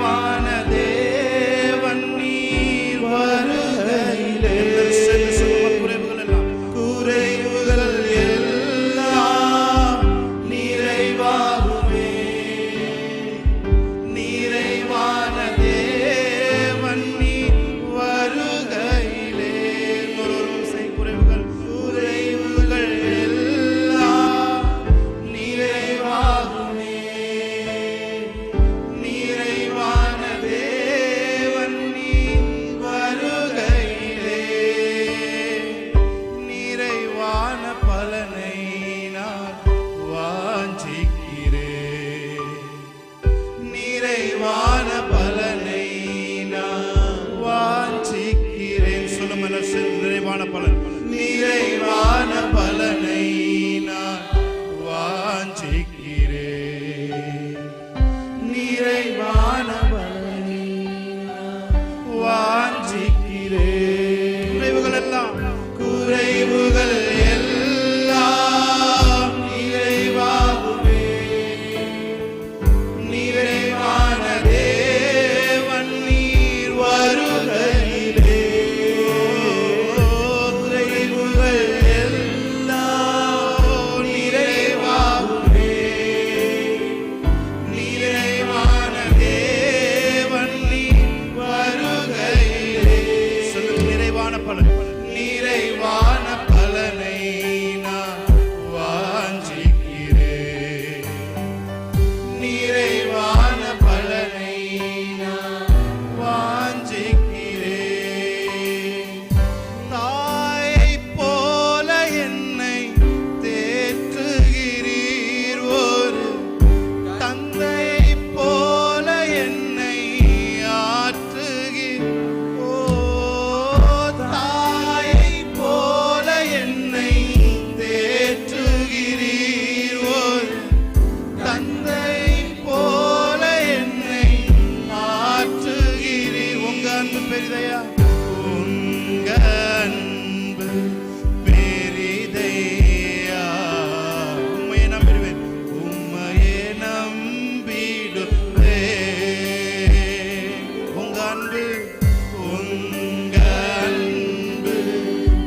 நிறைவான தேவன் நீர் வருகையிலே குறைவுகள் எல்லாம் நிறைவாகுமே. நிறைவான தேவன் நீர் வருகையிலே குறைவுகள் எல்லாம் நிறைவாகுமே. நிறைவான தேவன் நீர் வருகையிலே நிறைவான பலனை நான் வாஞ்சிக்கிறேன். நிறைவான பலனை நான் வாஞ்சிக்கிறேன். சொல்லுமல்ல, நிறைவான பலன். நிறைவான பலனை நான் வாஞ்சிக்கிறேன். நிறைவான பலனை நான் வாஞ்சிக்கிறேன். குறைவுகள் எல்லாம் நிறைவாகுமே. நிறைவான தேவன் நீர் வருகையிலே குறைவுகள் எல்லாம் நிறைவாகுமே. நிறைவான தேவன் நீர் வருகையிலே நிறைவான பலன். நிறைவான பலனை நான் வாஞ்சிக்கிறேன். நிறைவான பலனை நான் வாஞ்சிக்கிறேன். தாயைப் போல என்னை தேற்றுகிறீர், ஒரு தந்தையைப் போல என்னை ஆற்றுகிறீர். தாயைப் போல என்னை தேற்றுகிறீர், ஒரு தந்தையைப் போல என்னை ஆற்றுகிறீர். உங்க அன்பு பெரிதையா, உங்க அன்பு பெரிதையா. உம்மையே நம்பிடுவேன், உம்மையே நம்பிடுவேன். உங்க அன்பு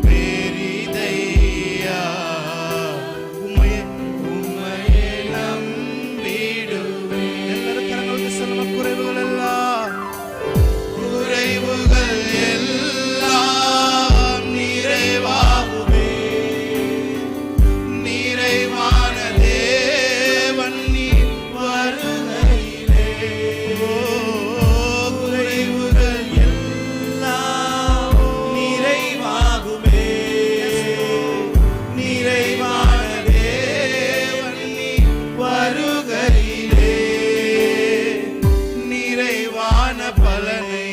பெரிதையா. உம்மையே நம்பிடுவேன். எல்லாரும் கரங்களுக்கு சொல்லுங்க, குறைவுகள் எல்லாம் நிறைவாகுமே. நிறைவான தேவன் நீர் வருகையிலே குறைவுகள் எல்லாம் நிறைவாகுமே. நிறைவான தேவன் நீர் வருகையிலே நிறைவான பலனை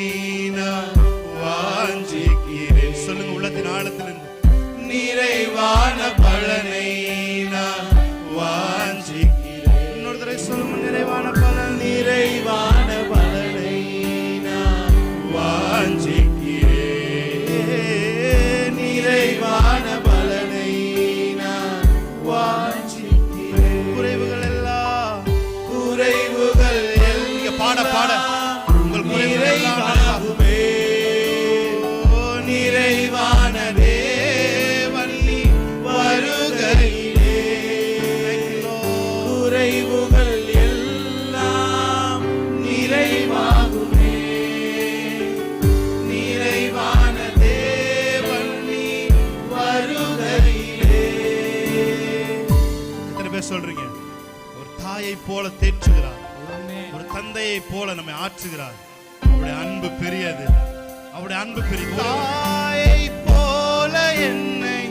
நான் வாஞ்சிக்கிறேன். சொல்லுங்க உள்ளத்தின் ஆழத்திலிருந்து, நிறைவான பலனை நான் வாஞ்சிக்கிறேன். இன்னொரு தடவை சொல்லுங்க, நிறைவான பலன். நிறைவான பலனை நான் வாஞ்சிக்கிறேன். நிறைவான பலனை நான் வாஞ்சிக்கிறேன். குறைவுகள் எல்லாம் பாட பாட உங்கள் குறைவுகள் எல்லாம் நிறைவான தேவன் நீர் வருகையிலே குறைவுகள் எல்லாம் நிறைவாகுமே. நிறைவான தேவன் நீர் வருகையிலே. எத்தனை பேர் சொல்றீங்க? ஒரு தாயை போல தேற்றுகிறார், ஒரு தந்தையை போல நம்மை ஆற்றுகிறார். அவருடைய அன்பு பெரியது. அவருடைய அன்பு பெரிய. தாயை போல என்னை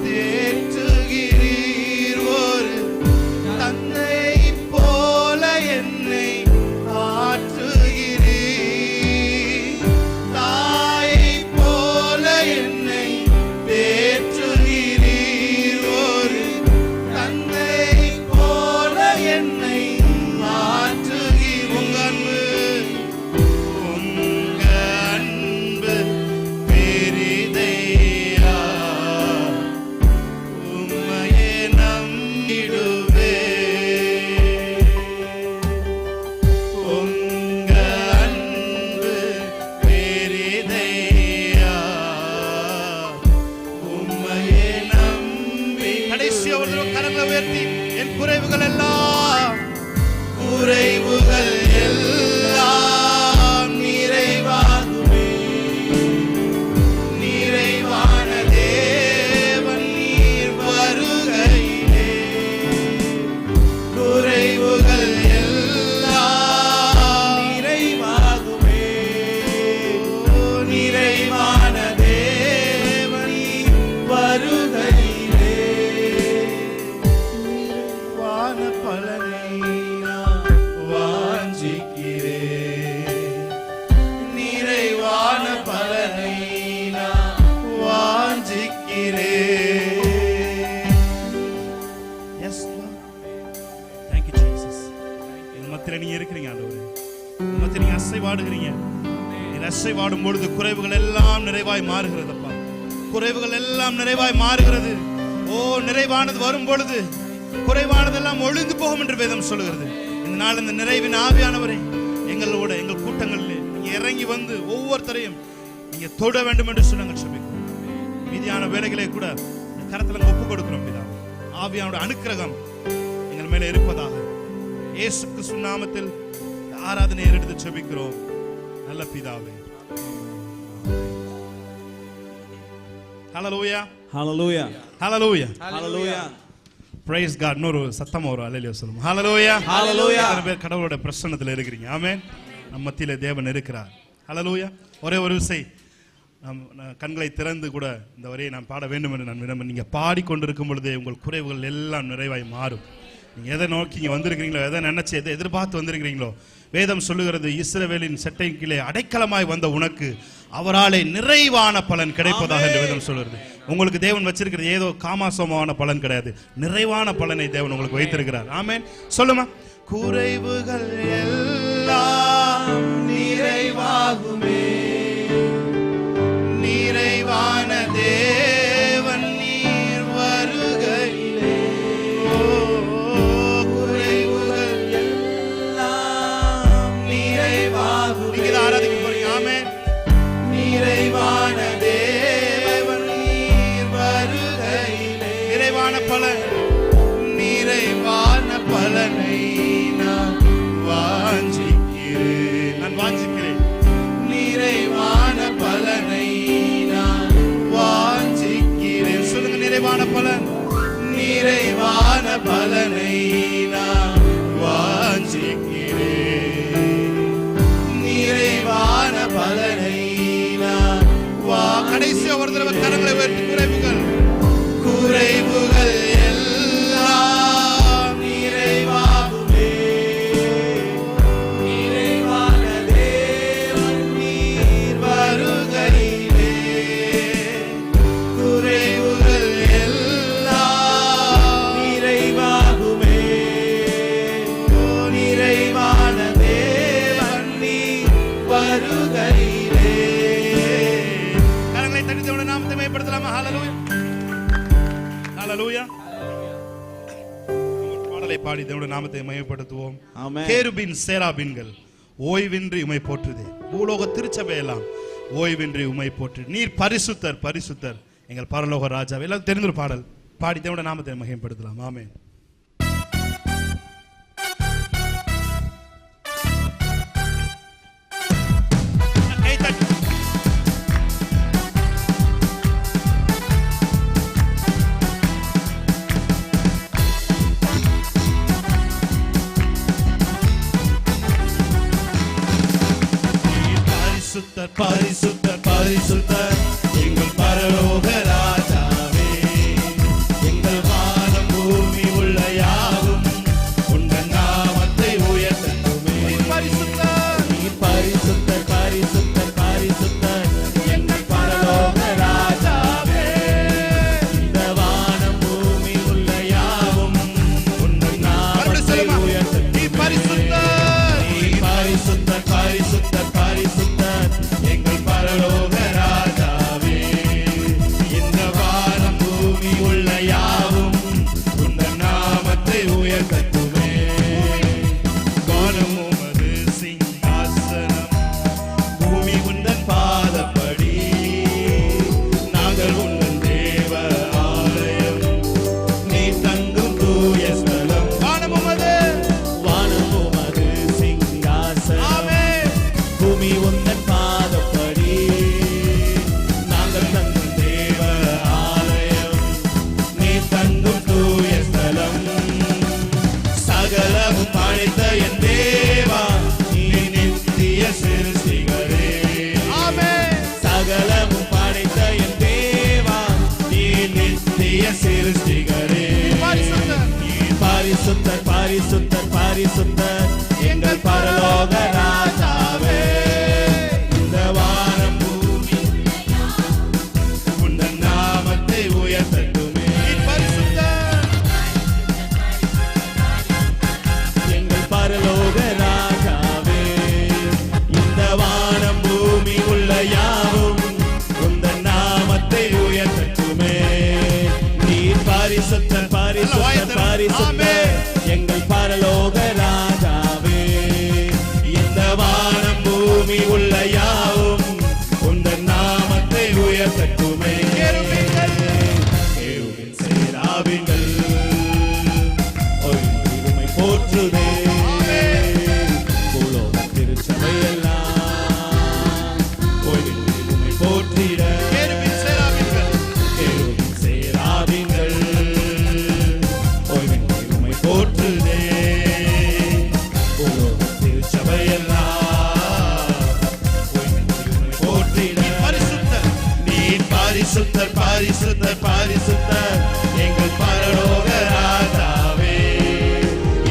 தேற்றுகிறீர், ஒரு தந்தையை போல என்னை ஆற்றுகிறீர். தாயை போல என்னை தேற்றுகிறீர், ஒரு தந்தையை போல என்னை ஆற்றுகிறீர். உங்க அன்பு பெரிதையா. வைத்து நீங்க அசைவாடுகிறீங்க. நீங்க அசைவாடும் பொழுது குறைவுகள் எல்லாம் நிறைவாய் மாறுகிறதப்பா. குறைவுகள் எல்லாம் நிறைவாய் மாறுகிறது. ஓ, நிறைவானது வரும் பொழுது குறைவானதெல்லாம் ஒழிந்து போகும் என்று வேதம் சொல்லுகிறது. இந்த நாள் இந்த நிறைவின் ஆவியானவரை எங்களோட எங்கள் கூட்டங்களில் நீங்க இறங்கி வந்து ஒவ்வொருத்தரையும் நீங்க தொட வேண்டும் என்று சொன்னாங்க. சொல்லிக்கிறோம் மீதியான வேலைகளை கூட கரத்துல ஒப்பு கொடுக்கிறோம். பிதா, ஆவியானோட அனுக்கிரகம் எங்கள் மேல இருப்பதாக இயேசு கிறிஸ்து நாமத்தில் ஆராதனை எடுத்து ஜெபிக்கிறோம் நல்ல பிதாவே. ஹல்லேலூயா, ஹல்லேலூயா, ஹல்லேலூயா, ஹல்லேலூயா. Praise God. இன்னொரு சத்தமா ஒரு அல்லேலூயா சொல்லுங்க. ஹல்லேலூயா, ஹல்லேலூயா. பேர் கடவுளோட பிரசன்னத்தில் இருக்கிறீங்க. ஆமென். நம்ம மத்தியிலே தேவன் இருக்கிறார். ஹல்லேலூயா. ஒரே ஒரு விசை கண்களை திறந்து கூட இந்த வரையை நான் பாட வேண்டும் என்று நான் விரும்புகிறேன். நீங்கள் பாடிக்கொண்டிருக்கும் பொழுதே உங்கள் குறைவுகள் எல்லாம் நிறைவாய் மாறும். நீங்கள் எதை நோக்கி இங்கே வந்திருக்கிறீங்களோ, எதை நினைச்சு எதை எதிர்பார்த்து வந்திருக்கிறீங்களோ, வேதம் சொல்லுகிறது இஸ்ரவேலின் சட்டை கீழே அடைக்கலமாய் வந்த உனக்கு அவராலே நிறைவான பலன் கிடைப்பதாக என்று வேதம் சொல்லுகிறது. உங்களுக்கு தேவன் வச்சிருக்கிறது ஏதோ காமாசமான பலன் கிடையாது, நிறைவான பலனை தேவன் உங்களுக்கு வைத்திருக்கிறார். ஆமென். சொல்லுமா, குறைவுகள் எல்லாம் நிறைவாகுமே, நிறைவான தேவன் நீர் வருகையிலே. குறைவுகள் எல்லாம் நிறைவாகுமே. நீங்க ஆராதிக்க போறீங்க. ஆமென். நிறைவான தேவன் நீர் வருகையிலே. நிறைவான பலன், நிறைவான பலனை நான் வாஞ்சிக்கிறேன். நான் வாஞ்சிக்கிறேன். நிறைவான பலனை நான் வாஞ்சிக்கிறேன். சொல்லுங்க, நிறைவான பலன். நிறைவான பலனை நான் வாஞ்சிக்கிறேன். நிறைவான பலனை நான் கடைசி ஒரு தடவை கரங்களை உயர்த்தி குறைவுகள், குறைவுகள் எல்லாம் நிறைவாகுமே, நிறைவான தேவன் நீர் வருகையிலே. குறைவுகள் எல்லாம் நிறைவாகுமே, நிறைவான தேவன் நீர் வருகையிலே. கரங்களை தட்டி தேவனுடைய நாமத்தை மகிமைப்படுத்தலாமா? ஹல்லேலூயா, ஹல்லேலூயா. பாடலை பாடி தேவனுடைய நாமத்தை மகிமைப்படுத்துவோம். ஆமென். கேருபீன் சேராபீன்கள் ஓய்வின்றி உம்மை போற்றுதே, பூலோக திருச்சபை எல்லாம் ஓய்வின்றி உம்மை போற்று. நீர் பரிசுத்தர், பரிசுத்தர் எங்கள் பரலோக ராஜா. எல்லாம் தெரிந்த ஒரு பாடல் பாடி தேவனுடைய நாமத்தை மகிமைப்படுத்தலாம். ஆமென். பரிசுத்தர், பரிசுத்தர் எங்கள் பரலோக ராஜாவே. எங்கள் வானம் பூமி உள்ள யாவும் உங்கள் நாமத்தை உயர்த்தட்டுமே. பரிசுத்தர், நீர் பரிசுத்தர், பரிசுத்தர், பரிசுத்தர் எங்கள் பரலோக ராஜாவே. இந்த வானம் பூமி உள்ள யாவும் உங்கள் நாமத்தை உயர்த்தட்டுமே. பரிசுத்தர், நீர் பரிசுத்தர், பரிசுத்தர், பரிசுத்தர் எங்கள் பரலோக ராஜாவே. இந்த வானம் பூமி உள்ள யாவும் உங்கள் நாமத்தை உயர்த்தட்டுமே. வானம் உமது சிங்காசனம், பூமி உந்தன் பாதப்படி. நாங்கள் உந்தன் தேவ ஆலயம், நீ தங்கும் தூய ஸ்தலம். வானம் உமது, வானம் உமது சிங்காசனம், பூமி உந்தன் பாதப்படி. நாங்கள் தங்கும் தேவ ஆலயம், நீ தங்கும் தூய ஸ்தலம். சகலமும் படைத்த என் தேவா, நீ நித்திய சிருஷ்டிகரே. சகலமும் படைத்த என் தேவா, நீ நித்திய சிருஷ்டிகரே. பரிசுத்தர், பரிசுத்தர், பரிசுத்தர் எங்கள் பரலோக ராஜாவே. இந்த வானம் பூமி உந்தன் நாமத்தை உயர்த்தட்டுமே. பரிசுத்தர், எங்கள் பரலோக ராஜாவே. பரிசுத்தர் எங்கள் பரலோக ராஜாவே. இந்த வானம் பூமி உள்ள யாவும் உந்தன் நாமத்தை உயர்த்தட்டுமே. சேராவிங்கள் உம்மை போற்றுதே. பூலோக திருச்சபையெல்லாம் உம்மை போற்றிட. சேராவிங்கள் உம்மை போற்றுதே. பூலோக திருச்சபையெல்லாம் உம்மை போற்றிட. பரிசுத்தர் பரிசுத்தர் பரிசுத்தர் எங்கள் பரலோக ராஜாவே.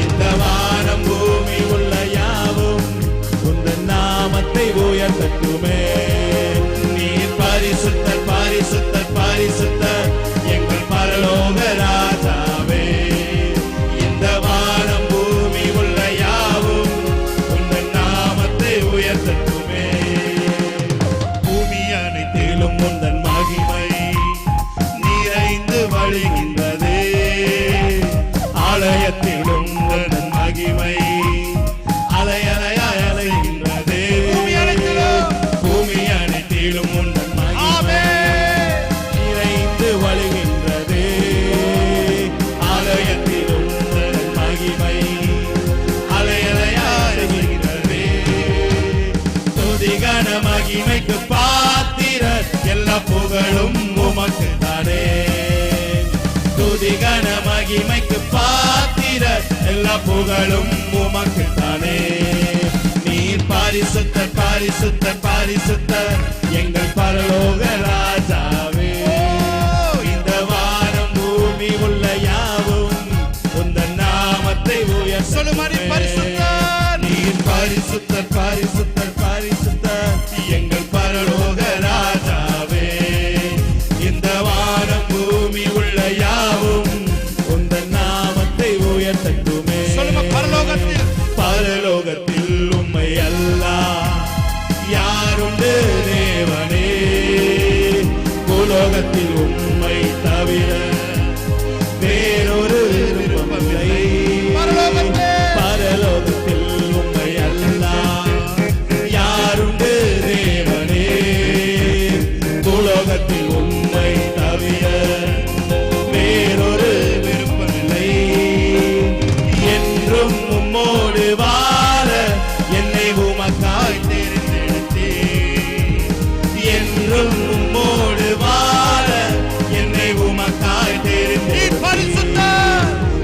இந்த வானம் பூமி உள்ள யாவும் உந்தன் நாமத்தை உயர்த்தட்டுமே. நீர் பரிசுத்தர் பரிசுத்தர் பரிசுத்தர் எங்கள் பரலோக ராஜாவே. இந்த வானம் பூமி உள்ள யாவும் உந்தன் நாமத்தை உயர்த்தட்டுமே. பூமி அனைத்திலும் உந்தன் மகிமை நிறைந்து வழிகின்றதே. ஆலயத்திலும் உந்தன் மகிமை அலையலையாய் அலைகின்றதே. பூமி அனைத்திலும் உந்தன் மகிமை நிறைந்து வழிகின்றதே. ஆலயத்திலும் உந்தன் மகிமை அலையலையாய் அலைகின்றதே. துதிகன மகிமைக்கு பாத்திரர் எல்லா புகழும் உமக்கு தானே. துதிகன மகிமைக்கு பாத்திரர் எல்லா புகழும் உமக்கு தானே. நீர் பரிசுத்தர் பரிசுத்தர் பரிசுத்தர் எங்கள் பரலோக ராஜாவே. இந்த வானம் பூமி உள்ள யாவும் உந்தன் நாமத்தை உயர்த்தட்டுமே. நீர் பரிசுத்தர் பரிசுத்தர் பரிசுத்தர் எங்கள் பரலோக ராஜாவே. இந்த வானம் பூமி உள்ள யாவும் உந்தன் நாமத்தை உயர்த்தட்டுமே. பரலோகத்தில் உம்மை அல்லாஹ் யாருண்டு தேவனே. பூலோகத்தில் உம்மை தவிர வேறொரு விருப்பமில்லை. பரலோகத்தில் உம்மை அல்லாஹ் யாருண்டு தேவனே. பூலோகத்தில் உம்மை தவிர வேறொரு விருப்பமில்லை. என்றும் உம்மோடு வாழ என்னை உமக்காய் தெரிந்தெடுத்தேன். என்றும் உம்மோடு வாழ என்னை உமக்காய் தெரிந்தேன்.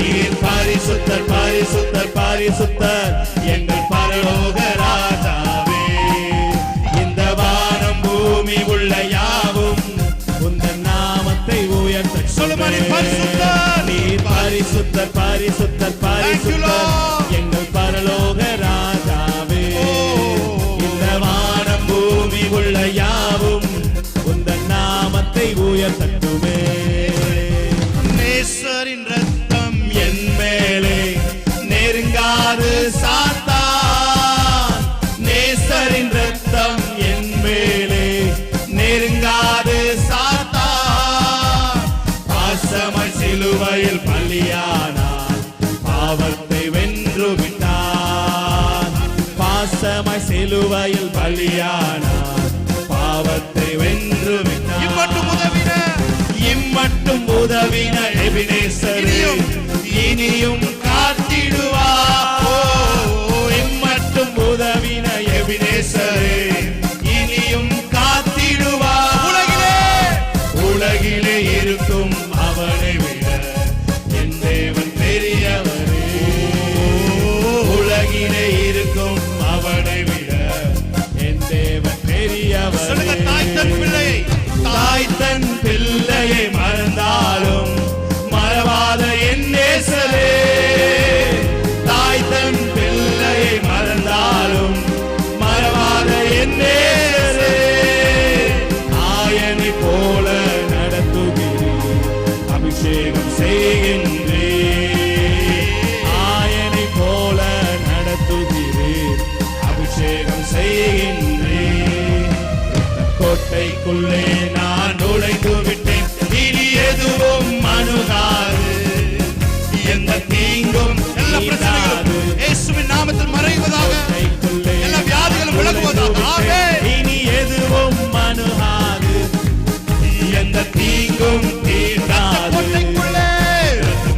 நீர் பரிசுத்தர் பரிசுத்தர் பரிசுத்தர் எங்கள் பரலோக ராஜாவே. இந்த வானம் பூமி உள்ள யாவும் உந்தன் நாமத்தை உயர்த்தட்டுமே. நீர் பரிசுத்தர் பரிசுத்தர் பரிசுத்தர் எங்கள் பரலோக ராஜாவே. இந்த வானம் பூமி உள்ள யாவும் உந்தன் நாமத்தை உயர்த்தட்டுமே. நேசரின் ரத்தம் என் மேலே நெருங்காது சாத்தான். நேசரின் ரத்தம் என் மேலே நெருங்காது சாத்தான். பாசமாய் சிலுவையில் பலியானார், பாவத்தை வென்று விட்டார். பாசமாய் சிலுவையில் பலியானார், பாவத்தை வென்று விட்டார். இம்மட்டும் உதவின எபினேசரே இனியும் காத்திடுவார். இம்மட்டும் உதவின எபினேசரே இனியும் காத்திடுவார். உலகிலே இருக்கும் அவனை விட என் தேவன் பெரியவரே. உலகிலே இருக்கும் அவனை விட என் தேவன் பெரியவரே. தாய் தன் பிள்ளையை மறந்தாலும் மறவாத என் நேசரே. தாய் தன் பிள்ளையை மறந்தாலும் மறவாத என் நேசரே. ஆயனை போல நடத்துகிறேன், அபிஷேகம் செய்கின்றேன். ஆயனை போல நடத்துகிறேன், அபிஷேகம் செய்கின்றேன். கோட்டைக்குள்ளே நான் நுழைந்து விட்டேன், இனி எதுவும் அணுகாது. எந்த தீங்கும் எல்லா பிரச்சனைகளும் இயேசுவின் நாமத்தில் மறைவதாக, எல்லா வியாதிகளும் விலகுவதாக. ஆமென். இனி எதுவும் அணுகாது, எந்த தீங்கும் தீண்டாது.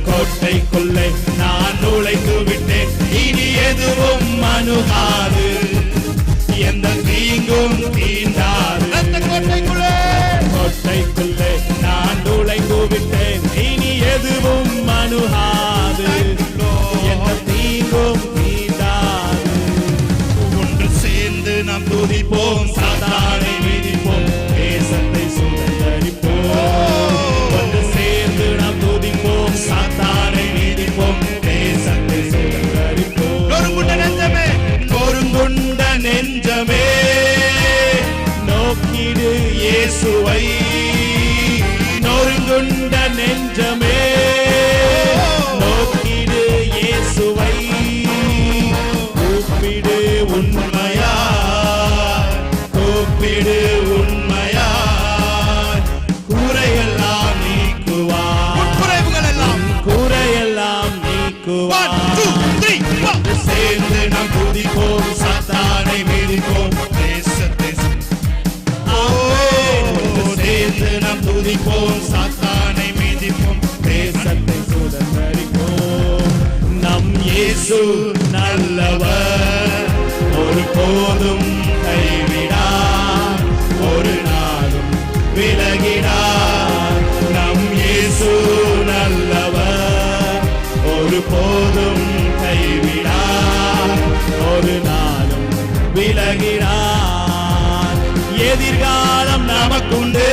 கோட்டைக்குள்ளே நான் நுழைந்து விட்டேன், இனி எதுவும் அணுகாது, எந்த தீங்கும் தீண்டாது. கோட்டைக்குள்ளே நான் நுழைந்து விட்டேன், இனி எதுவும் அணுகாது, எந்த தீங்கும் தீண்டாது. ஒன்று சேர்ந்து நாம் துதிப்போம், சாத்தானை மிதிப்போம், தேசத்தை சுதந்தரிப்போம். ஒன்று சேர்ந்து நாம் துதிப்போம், சாத்தானை மிதிப்போம், தேசத்தை சுதந்தரிப்போம். நொறுங்குண்ட நெஞ்சமே, நொறுங்குண்ட நெஞ்சமே, நோக்கிடு இயேசுவை. நொறுங்குண்ட நெஞ்சமே, நோக்கிடு இயேசுவை. கூப்பிடு உண்மையா, கூப்பிடு உண்மையா, குறையெல்லாம் நீக்குவார், குறைவுகள் எல்லாம் குறையெல்லாம் நீக்குவார். 1 2 3 சேர்ந்து நாம் துதிப்போம், சாத்தானை மிதிப்போம், தேசத்தை சேர்ந்து நாம் துதிப்போம், சாத்தானை மிதிப்போம், தேசத்தை சுதந்தரிப்போம். நம் இயேசு நல்லவர், ஒருபோதும் கைவிடார், ஒரு நாளும் விலகிடார். நம் இயேசு நல்லவர், ஒருபோதும் கைவிடார், ஒரு நாளும் விலகிடார். எதிர்காலம் நமக்குண்டு,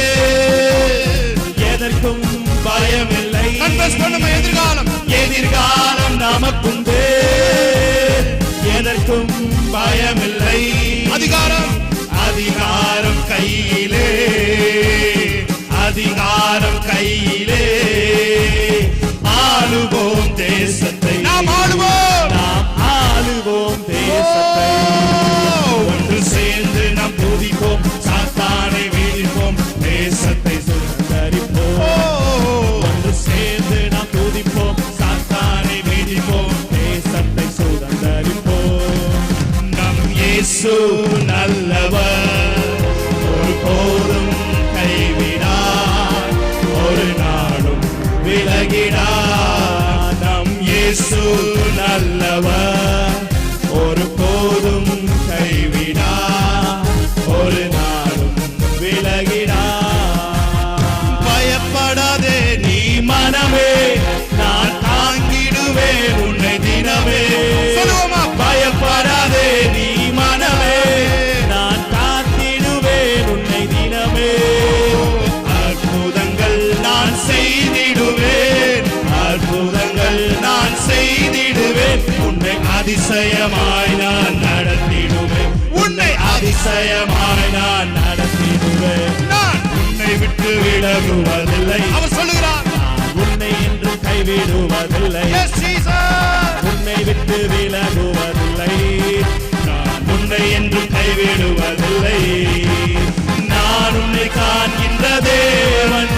எதற்கும் பயமில்லை. கன்ஃபஸ் பண்ணுங்க, எதிர்காலம் எதிர்காலம் நமக்குண்டு, எதற்கும் பயமில்லை. அதிகாரம் அதிகாரம் கையிலே, அதிகாரம் கையிலே. ஆளுவோம் தேசத்தை, நாம் ஆளுவோம், நாம் ஆளுவோம் தேசத்தை. ஒன்று சேர்ந்து நாம் துதிப்போம், சாத்தானை வீழ்ப்போம், தேசத்தை சுதந்தரிப்போம். ஒன்று சேர்ந்து நாம் துதிப்போம், சாத்தானை வீழ்ப்போம், தேசத்தை சுதந்தரிப்போம். நம் இயேசு நல்லவர், ஒருபோதும் கைவிடார், ஒரு நாளும் விலகிடார். நம் இயேசு நல்லவர், ஒருபோதும் கைவிடார், ஒரு நாளும் விலகிடார். பயப்படாதே நீ மனமே, நான் தாங்கிடுவேன் உன்னை தினமே. சொல்லுவோமா? பயப்படாதே நீ மனமே, நான் காத்திடுவேன் உன்னை தினமே. அற்புதங்கள் நான் செய்திடுவேன், அற்புதங்கள் நான் செய்திடுவேன், உன்னை அதிசயமாய் நான் நடத்திடுவேன், உன்னை அதிசயமாய் நான் நடத்திடுவேன். நான் உன்னை விட்டு விலகுவதில்லை, அவர் சொல்லுகிறார். நான் உன்னை என்று கைவிடுவதில்லை. Yes, Jesus. உன்னை விட்டு விலகுவதில்லை, நான் உன்னை என்று கைவிடுவதில்லை. நான் உன்னை காண்கின்ற தேவன்,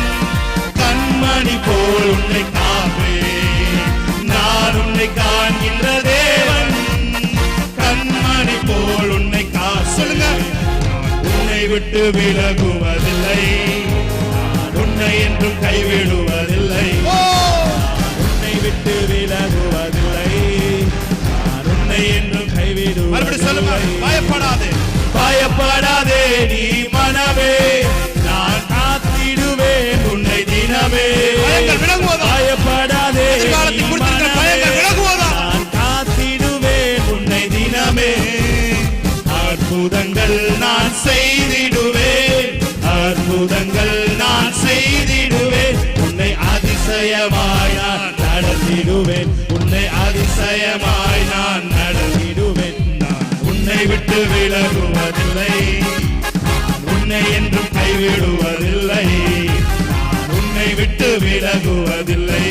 கண்மணி போல் உன்னை காப்பேன். நான் உன்னை காண்கின்ற தேவன், கண்மணி போல் உன்னை சொல்லுங்க. உன்னை விட்டு விலகுவதில்லை, நான் உன்னை என்றும் கைவிடுவதில்லை. உன்னை விட்டு விலகுவதில்லை, நான் உன்னை என்றும் மறுபடியும் சொல்லுங்க. கைவிடுவதில்லை. பயப்படாதே, பயப்படாதே நீ மனமே, நான் காத்திடுவேன் உன்னை தினமே. பயங்கள் விலகுவதா? பயப்படாதே எதிர்காலத்தை நீ குறித்திருக்கிற மனமே, பயங்கள் விலகுவதா? நான் காத்திடுவேன் உன்னை தினமே. அற்புதங்கள் நான் செய்திடுவேன், அற்புதங்கள் நான் செய்திடுவேன், உன்னை அதிசயமாய் நான் நடத்திடுவேன், உன்னை அதிசயமாய் நான் நடத்திடுவேன். நான் உன்னை விட்டு விலகுவதில்லை, நான் உன்னை என்றும் கைவிடுவதில்லை, நான் உன்னை விட்டு விலகுவதில்லை,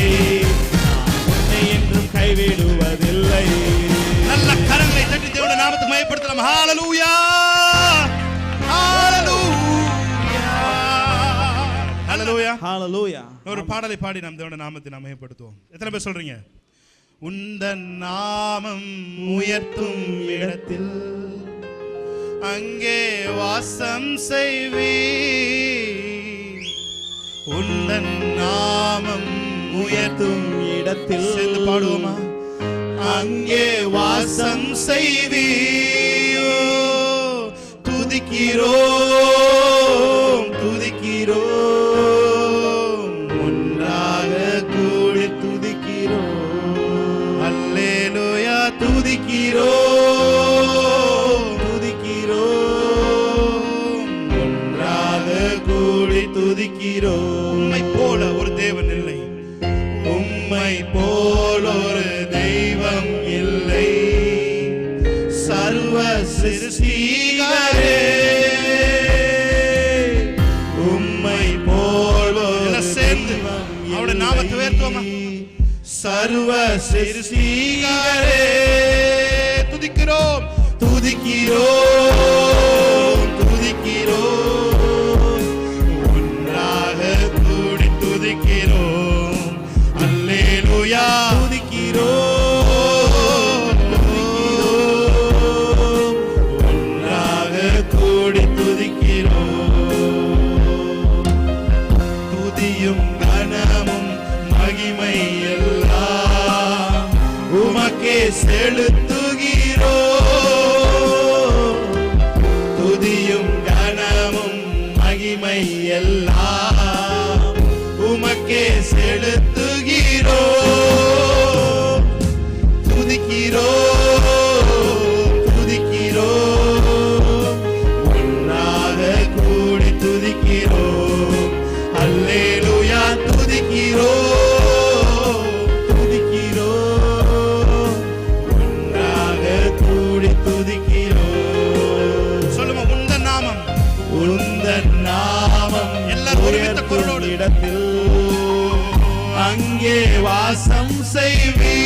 நான் உன்னை என்றும் கைவிடுவதில்லை. நல்ல கரங்களை தட்டி தேவனுடைய நாமத்தை மகிமைப்படுத்தலாம். ஹalleluya, ஹalleluya, ஹalleluya, ஹalleluya. ஒரு பாடலை பாடி நாம் தேவனுடைய நாமத்தை நாம் மகிமைப்படுத்துவோம். எத்தனை பேர் சொல்றீங்க? உந்தன் நாமம் உயர்த்தும் இடத்தில் அங்கே வாசம் செய்வி. உந்தன் நாமம் உயர்த்தும் இடத்தில் சேர்ந்து பாடுவோமா? அங்கே வாசம் செய்வீயோ. துதிக்கிறோம் துதிக்கிறோம், ஒன்றாக கூடி துதிக்கிறோம். அல்லேலூயா துதிக்கிறோம் துதிக்கிறோம், ஒன்றாக கூடி துதிக்கிறோம். உம்மை போல ஒரு தேவன் இல்லை, உம்மை போல ஒரு தெய்வம் இல்லை. சர்வ சிருஷ்டிகரே, உம்மை போல சேர்ந்து அவருடைய நாமத்தை உயர்த்துவோமா? சர்வ சிருஷ்டிகரே, துதிக்கிறோம் துதிக்கிறோம் துதிக்கிறோம், ஒன்றாக கூடி துதிக்கிறோம். அல்லேலூயா துதிக்கிறோம் துதிக்கிறோம், ஒன்றாக கூடி துதிக்கிறோம். துதியும் கனமும் மகிமை எல்லாம் உமக்கே செலுத்துகிறோம். துதியும் கனமும் மகிமை எல்லாம் உமக்கே செலுத்துகிறோம். துதிக்கிறோம் துதிக்கிறோம், ஒன்றாக கூடி துதிக்கிறோம். அல்லேலூயா துதிக்கிறோம் துதிக்கிறோம், ஒன்றாக கூடி துதிக்கிறோம். சொல்லுமா? உந்தன் நாமம் உந்தன் நாமம் எல்லாரும் ஒருமித்த குரலோடு இடத்தில் அங்கே வாசம் செய்வி.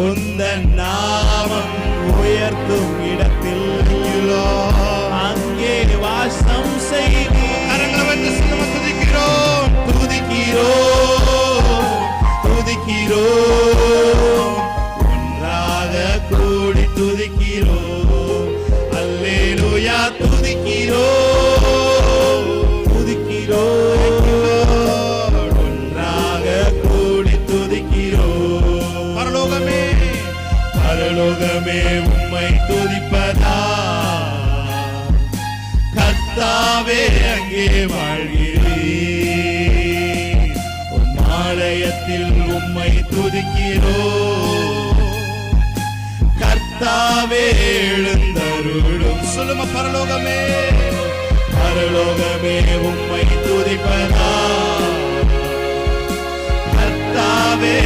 உந்தன் நாமம் உயர்த்தும் இடத்தில் அங்கே வாசம் செய்வி. கரங்களை வைத்து சின்னமா துதிக்கிறோம் துதிக்கிறோம் துதிக்கிறோம், ஒன்றாக கூடி துதிக்கிறோம். அல்லேலூயா துதிக்கிறோம் துதிக்கிறோம், ஒன்றாக கூடி துதிக்கிறோம். பரலோகமே பரலோகமே உம்மை துதிப்பதா, கர்த்தாவே அங்கே வாழ்கிறீர். உம் ஆலயத்தில் உம்மை துதிக்கிறோம். கர்த்தாவே எழுந்தருளும். சொல்லுமா? பரலோகமே பரலோகமே உம்மை துதிப்பதா, கர்த்தாவே